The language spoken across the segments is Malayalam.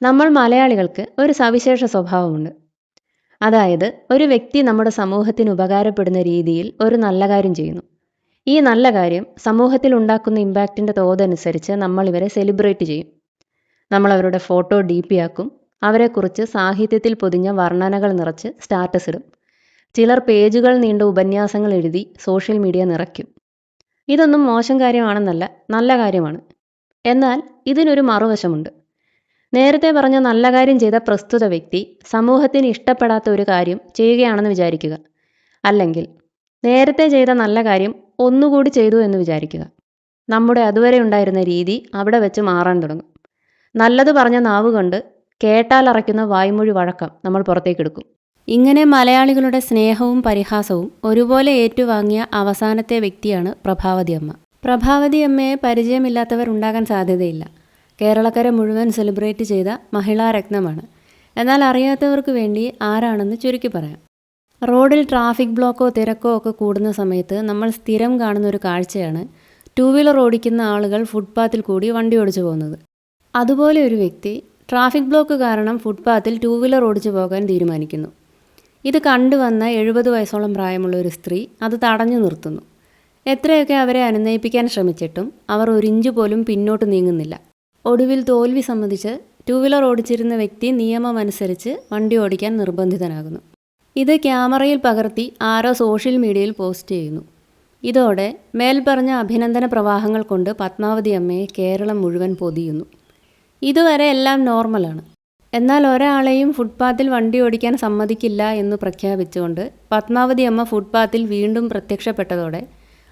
നമ്മൾ മലയാളികൾക്ക് ഒരു സവിശേഷ സ്വഭാവമുണ്ട്. അതായത് ഒരു വ്യക്തി നമ്മുടെ സമൂഹത്തിന് ഉപകാരപ്പെടുന്ന രീതിയിൽ ഒരു നല്ല കാര്യം ചെയ്യുന്നു. ഈ നല്ല കാര്യം സമൂഹത്തിൽ ഉണ്ടാക്കുന്ന ഇമ്പാക്റ്റിൻ്റെ തോതനുസരിച്ച് നമ്മൾ ഇവരെ സെലിബ്രേറ്റ് ചെയ്യും. നമ്മൾ അവരുടെ ഫോട്ടോ DP ആക്കും. അവരെക്കുറിച്ച് സാഹിത്യത്തിൽ പൊതിഞ്ഞ വർണ്ണനകൾ നിറച്ച് സ്റ്റാറ്റസ് ഇടും. ചിലർ പേജുകൾ നീണ്ട ഉപന്യാസങ്ങൾ എഴുതി സോഷ്യൽ മീഡിയ നിറയ്ക്കും. ഇതൊന്നും മോശം കാര്യമാണെന്നല്ല, നല്ല കാര്യമാണ്. എന്നാൽ ഇതിനൊരു മറുവശമുണ്ട്. നേരത്തെ പറഞ്ഞ നല്ല കാര്യം ചെയ്ത പ്രസ്തുത വ്യക്തി സമൂഹത്തിന് ഇഷ്ടപ്പെടാത്ത ഒരു കാര്യം ചെയ്യുകയാണെന്ന് വിചാരിക്കുക. അല്ലെങ്കിൽ നേരത്തെ ചെയ്ത നല്ല കാര്യം ഒന്നുകൂടി ചെയ്തു എന്ന് വിചാരിക്കുക. നമ്മുടെ അതുവരെ ഉണ്ടായിരുന്ന രീതി അവിടെ വെച്ച് മാറാൻ തുടങ്ങും. നല്ലത് പറഞ്ഞ നാവ് കൊണ്ട് കേട്ടാൽ അറയ്ക്കുന്ന വായ്മൊഴി വഴക്കം നമ്മൾ പുറത്തേക്കെടുക്കും. ഇങ്ങനെ മലയാളികളുടെ സ്നേഹവും പരിഹാസവും ഒരുപോലെ ഏറ്റുവാങ്ങിയ അവസാനത്തെ വ്യക്തിയാണ് പ്രഭാവതി അമ്മ. പ്രഭാവതി അമ്മയെ പരിചയമില്ലാത്തവർ ഉണ്ടാകാൻ സാധ്യതയില്ല. കേരളക്കര മുഴുവൻ സെലിബ്രേറ്റ് ചെയ്ത മഹിളാരത്നമാണ്. എന്നാൽ അറിയാത്തവർക്ക് വേണ്ടി ആരാണെന്ന് ചുരുക്കി പറയാം. റോഡിൽ ട്രാഫിക് ബ്ലോക്കോ തിരക്കോ ഒക്കെ കൂടുന്ന സമയത്ത് നമ്മൾ സ്ഥിരം കാണുന്ന ഒരു കാഴ്ചയാണ് ടൂ വീലർ ഓടിക്കുന്ന ആളുകൾ ഫുട്പാത്തിൽ കൂടി വണ്ടി ഓടിച്ചു പോകുന്നത്. അതുപോലെ ഒരു വ്യക്തി ട്രാഫിക് ബ്ലോക്ക് കാരണം ഫുട്പാത്തിൽ ടൂ വീലർ ഓടിച്ചു പോകാൻ തീരുമാനിക്കുന്നു. ഇത് കണ്ടുവന്ന 70 വയസ്സോളം പ്രായമുള്ള ഒരു സ്ത്രീ അത് തടഞ്ഞു നിർത്തുന്നു. എത്രയൊക്കെ അവരെ അനുനയിപ്പിക്കാൻ ശ്രമിച്ചിട്ടും അവർ ഒരിഞ്ച് പോലും പിന്നോട്ട് നീങ്ങുന്നില്ല. ഒടുവിൽ തോൽവി സമ്മതിച്ച് ടൂ വീലർ ഓടിച്ചിരുന്ന വ്യക്തി നിയമമനുസരിച്ച് വണ്ടി ഓടിക്കാൻ നിർബന്ധിതനാകുന്നു. ഇത് ക്യാമറയിൽ പകർത്തി ആരോ സോഷ്യൽ മീഡിയയിൽ പോസ്റ്റ് ചെയ്യുന്നു. ഇതോടെ മേൽപ്പറഞ്ഞ അഭിനന്ദന പ്രവാഹങ്ങൾ കൊണ്ട് പത്മാവതി അമ്മയെ കേരളം മുഴുവൻ പൊതിയുന്നു. ഇതുവരെ എല്ലാം നോർമലാണ്. എന്നാൽ ഒരാളെയും ഫുട്പാത്തിൽ വണ്ടി ഓടിക്കാൻ സമ്മതിക്കില്ല എന്ന് പ്രഖ്യാപിച്ചുകൊണ്ട് പത്മാവതി അമ്മ ഫുട്പാത്തിൽ വീണ്ടും പ്രത്യക്ഷപ്പെട്ടതോടെ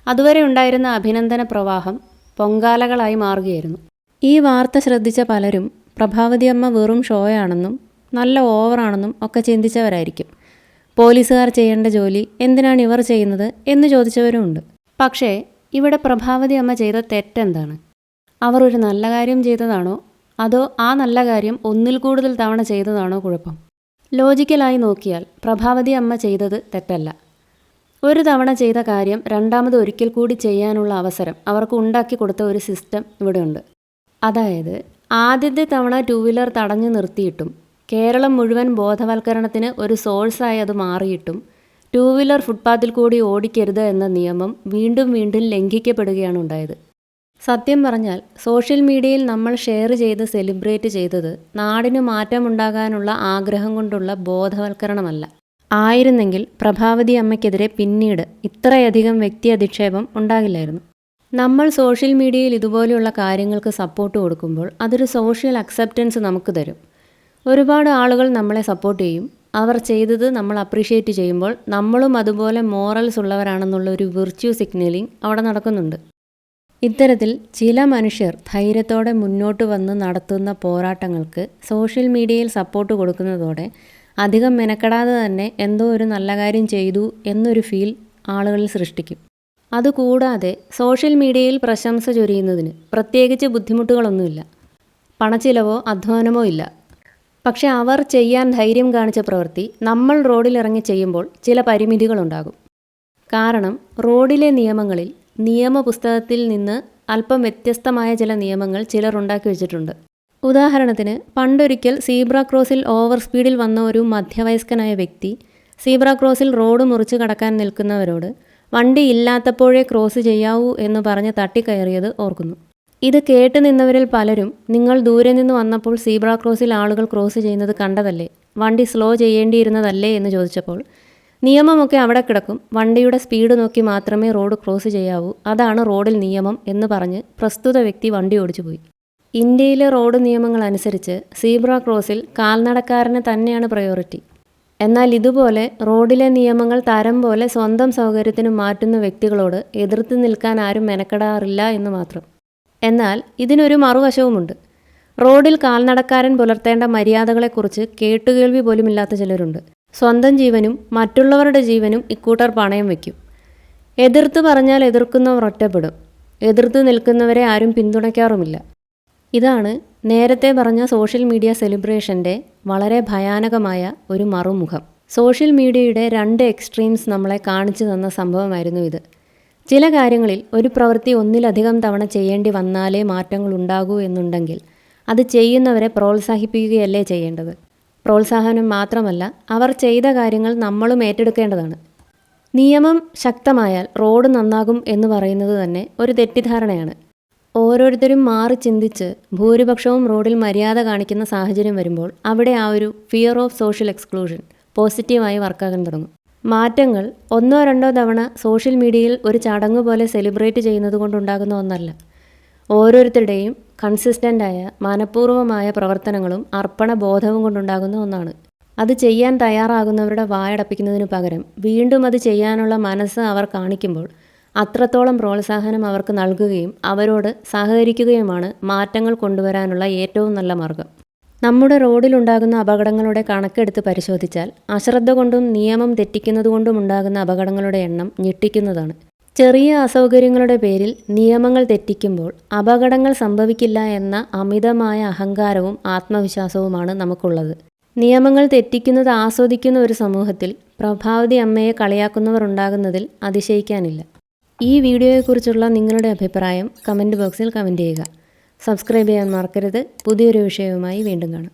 അതുവരെ ഉണ്ടായിരുന്ന അഭിനന്ദന പ്രവാഹം പൊങ്കാലകളായി മാറുകയായിരുന്നു. ഈ വാർത്ത ശ്രദ്ധിച്ച പലരും പ്രഭാവതി അമ്മ വെറും ഷോയാണെന്നും നല്ല ഓവറാണെന്നും ഒക്കെ ചിന്തിച്ചവരായിരിക്കും. പോലീസുകാർ ചെയ്യേണ്ട ജോലി എന്തിനാണ് ഇവർ ചെയ്യുന്നത് എന്ന് ചോദിച്ചവരുമുണ്ട്. പക്ഷേ ഇവിടെ പ്രഭാവതി അമ്മ ചെയ്ത തെറ്റെന്താണ്? അവർ ഒരു നല്ല കാര്യം ചെയ്തതാണോ അതോ ആ നല്ല കാര്യം ഒന്നിൽ കൂടുതൽ തവണ ചെയ്തതാണോ കുഴപ്പം? ലോജിക്കലായി നോക്കിയാൽ പ്രഭാവതി അമ്മ ചെയ്തത് തെറ്റല്ല. ഒരു തവണ ചെയ്ത കാര്യം രണ്ടാമത് ഒരിക്കൽ കൂടി ചെയ്യാനുള്ള അവസരം അവർക്ക് ഉണ്ടാക്കി കൊടുത്ത ഒരു സിസ്റ്റം ഇവിടെയുണ്ട്. അതായത് ആദ്യത്തെ തവണ ടൂ വീലർ തടഞ്ഞു നിർത്തിയിട്ടും കേരളം മുഴുവൻ ബോധവൽക്കരണത്തിന് ഒരു സോഴ്സായി അത് മാറിയിട്ടും ടൂ വീലർ ഫുട്പാത്തിൽ കൂടി ഓടിക്കരുത് എന്ന നിയമം വീണ്ടും വീണ്ടും ലംഘിക്കപ്പെടുകയാണ് ഉണ്ടായത്. സത്യം പറഞ്ഞാൽ സോഷ്യൽ മീഡിയയിൽ നമ്മൾ ഷെയർ ചെയ്ത് സെലിബ്രേറ്റ് ചെയ്തത് നാടിന് മാറ്റമുണ്ടാകാനുള്ള ആഗ്രഹം കൊണ്ടുള്ള ബോധവൽക്കരണമല്ല. ആയിരുന്നെങ്കിൽ പ്രഭാവതി അമ്മയ്ക്കെതിരെ പിന്നീട് ഇത്രയധികം വ്യക്തി അധിക്ഷേപം ഉണ്ടാകില്ലായിരുന്നു. നമ്മൾ സോഷ്യൽ മീഡിയയിൽ ഇതുപോലെയുള്ള കാര്യങ്ങൾക്ക് സപ്പോർട്ട് കൊടുക്കുമ്പോൾ അതൊരു സോഷ്യൽ അക്സെപ്റ്റൻസ് നമുക്ക് തരും. ഒരുപാട് ആളുകൾ നമ്മളെ സപ്പോർട്ട് ചെയ്യും. അവർ ചെയ്തത് നമ്മൾ അപ്രീഷിയേറ്റ് ചെയ്യുമ്പോൾ നമ്മളും അതുപോലെ മോറൽസ് ഉള്ളവരാണെന്നുള്ള ഒരു വിർച്യു സിഗ്നലിംഗ് അവിടെ നടക്കുന്നുണ്ട്. ഇത്തരത്തിൽ ചില മനുഷ്യർ ധൈര്യത്തോടെ മുന്നോട്ട് വന്ന് നടത്തുന്ന പോരാട്ടങ്ങൾക്ക് സോഷ്യൽ മീഡിയയിൽ സപ്പോർട്ട് കൊടുക്കുന്നതോടെ അധികം മെനക്കെടാതെ തന്നെ എന്തോ ഒരു നല്ല കാര്യം ചെയ്തു എന്നൊരു ഫീൽ ആളുകളിൽ സൃഷ്ടിക്കും. അതുകൂടാതെ സോഷ്യൽ മീഡിയയിൽ പ്രശംസ ചൊരിയുന്നതിന് പ്രത്യേകിച്ച് ബുദ്ധിമുട്ടുകളൊന്നുമില്ല. പണച്ചിലവോ അധ്വാനമോ ഇല്ല. പക്ഷെ അവർ ചെയ്യാൻ ധൈര്യം കാണിച്ച പ്രവൃത്തി നമ്മൾ റോഡിലിറങ്ങി ചെയ്യുമ്പോൾ ചില പരിമിതികളുണ്ടാകും. കാരണം റോഡിലെ നിയമങ്ങളിൽ നിയമപുസ്തകത്തിൽ നിന്ന് അല്പം വ്യത്യസ്തമായ ചില നിയമങ്ങൾ ചിലർ ഉണ്ടാക്കി വെച്ചിട്ടുണ്ട്. ഉദാഹരണത്തിന് പണ്ടൊരിക്കൽ സീബ്ര ക്രോസിൽ ഓവർ സ്പീഡിൽ വന്ന ഒരു മധ്യവയസ്കനായ വ്യക്തി സീബ്ര ക്രോസിൽ റോഡ് മുറിച്ച് കടക്കാൻ നിൽക്കുന്നവരോട് വണ്ടി ഇല്ലാത്തപ്പോഴേ ക്രോസ് ചെയ്യാവൂ എന്ന് പറഞ്ഞ് തട്ടിക്കയറിയത് ഓർക്കുന്നു. ഇത് കേട്ട് നിന്നവരിൽ പലരും നിങ്ങൾ ദൂരെ നിന്ന് വന്നപ്പോൾ സീബ്ര ക്രോസിൽ ആളുകൾ ക്രോസ് ചെയ്യുന്നത് കണ്ടതല്ലേ, വണ്ടി സ്ലോ ചെയ്യേണ്ടിയിരുന്നതല്ലേ എന്ന് ചോദിച്ചപ്പോൾ നിയമമൊക്കെ അവിടെ കിടക്കും, വണ്ടിയുടെ സ്പീഡ് നോക്കി മാത്രമേ റോഡ് ക്രോസ് ചെയ്യാവൂ, അതാണ് റോഡിൽ നിയമം എന്ന് പറഞ്ഞ് പ്രസ്തുത വ്യക്തി വണ്ടി ഓടിച്ചു പോയി. ഇന്ത്യയിലെ റോഡ് നിയമങ്ങൾ അനുസരിച്ച് സീബ്ര ക്രോസിൽ കാൽനടക്കാരന് തന്നെയാണ് പ്രയോറിറ്റി. എന്നാൽ ഇതുപോലെ റോഡിലെ നിയമങ്ങൾ തരം പോലെ സ്വന്തം സൗകര്യത്തിന് മാറ്റുന്ന വ്യക്തികളോട് എതിർത്ത് നിൽക്കാൻ ആരും മെനക്കെടാറില്ല എന്ന് മാത്രം. എന്നാൽ ഇതിനൊരു മറുവശവുമുണ്ട്. റോഡിൽ കാൽനടക്കാരൻ പുലർത്തേണ്ട മര്യാദകളെക്കുറിച്ച് കേട്ടുകേൾവി പോലുമില്ലാത്ത ചിലരുണ്ട്. സ്വന്തം ജീവനും മറ്റുള്ളവരുടെ ജീവനും ഇക്കൂട്ടർ പണയം വയ്ക്കും. എതിർത്ത് പറഞ്ഞാൽ എതിർക്കുന്നവർ ഒറ്റപ്പെടും. എതിർത്ത് നിൽക്കുന്നവരെ ആരും പിന്തുണയ്ക്കാറുമില്ല. ഇതാണ് നേരത്തെ പറഞ്ഞ സോഷ്യൽ മീഡിയ സെലിബ്രേഷൻ്റെ വളരെ ഭയാനകമായ ഒരു മറുമുഖം. സോഷ്യൽ മീഡിയയുടെ 2 എക്സ്ട്രീംസ് നമ്മളെ കാണിച്ചു തന്ന സംഭവമായിരുന്നു ഇത്. ചില കാര്യങ്ങളിൽ ഒരു പ്രവൃത്തി ഒന്നിലധികം തവണ ചെയ്യേണ്ടി വന്നാലേ മാറ്റങ്ങൾ ഉണ്ടാകൂ എന്നുണ്ടെങ്കിൽ അത് ചെയ്യുന്നവരെ പ്രോത്സാഹിപ്പിക്കുകയല്ലേ ചെയ്യേണ്ടത്. പ്രോത്സാഹനം മാത്രമല്ല, അവർ ചെയ്ത കാര്യങ്ങൾ നമ്മളും ഏറ്റെടുക്കേണ്ടതാണ്. നിയമം ശക്തമായാൽ റോഡ് നന്നാകും എന്ന് പറയുന്നത് തന്നെ ഒരു തെറ്റിദ്ധാരണയാണ്. ഓരോരുത്തരും മാറി ചിന്തിച്ച് ഭൂരിപക്ഷവും റോഡിൽ മര്യാദ കാണിക്കുന്ന സാഹചര്യം വരുമ്പോൾ അവിടെ ആ ഒരു ഫിയർ ഓഫ് സോഷ്യൽ എക്സ്ക്ലൂഷൻ പോസിറ്റീവായി വർക്കാകാൻ തുടങ്ങും. മാറ്റങ്ങൾ ഒന്നോ രണ്ടോ തവണ സോഷ്യൽ മീഡിയയിൽ ഒരു ചടങ്ങ് പോലെ സെലിബ്രേറ്റ് ചെയ്യുന്നത് കൊണ്ടുണ്ടാകുന്ന ഒന്നല്ല. ഓരോരുത്തരുടെയും കൺസിസ്റ്റൻ്റായ മനഃപൂർവ്വമായ പ്രവർത്തനങ്ങളും അർപ്പണബോധവും കൊണ്ടുണ്ടാകുന്ന ഒന്നാണ്. അത് ചെയ്യാൻ തയ്യാറാകുന്നവരുടെ വായടപ്പിക്കുന്നതിനു പകരം വീണ്ടും അത് ചെയ്യാനുള്ള മനസ്സ് അവർ കാണിക്കുമ്പോൾ അത്രത്തോളം പ്രോത്സാഹനം അവർക്ക് നൽകുകയും അവരോട് സഹകരിക്കുകയുമാണ് മാറ്റങ്ങൾ കൊണ്ടുവരാനുള്ള ഏറ്റവും നല്ല മാർഗം. നമ്മുടെ റോഡിലുണ്ടാകുന്ന അപകടങ്ങളുടെ കണക്കെടുത്ത് പരിശോധിച്ചാൽ അശ്രദ്ധ കൊണ്ടും നിയമം തെറ്റിക്കുന്നതുകൊണ്ടും ഉണ്ടാകുന്ന അപകടങ്ങളുടെ എണ്ണം ഞെട്ടിക്കുന്നതാണ്. ചെറിയ അസൗകര്യങ്ങളുടെ പേരിൽ നിയമങ്ങൾ തെറ്റിക്കുമ്പോൾ അപകടങ്ങൾ സംഭവിക്കില്ല എന്ന അമിതമായ അഹങ്കാരവും ആത്മവിശ്വാസവുമാണ് നമുക്കുള്ളത്. നിയമങ്ങൾ തെറ്റിക്കുന്നത് ആസ്വദിക്കുന്ന ഒരു സമൂഹത്തിൽ പ്രഭാവതി അമ്മയെ കളിയാക്കുന്നവർ ഉണ്ടാകുന്നതിൽ അതിശയിക്കാനില്ല. ഈ വീഡിയോയെക്കുറിച്ചുള്ള നിങ്ങളുടെ അഭിപ്രായം കമൻറ്റ് ബോക്സിൽ കമൻറ്റ് ചെയ്യുക. സബ്സ്ക്രൈബ് ചെയ്യാൻ മറക്കരുത്. പുതിയൊരു വിഷയവുമായി വീണ്ടും കാണാം.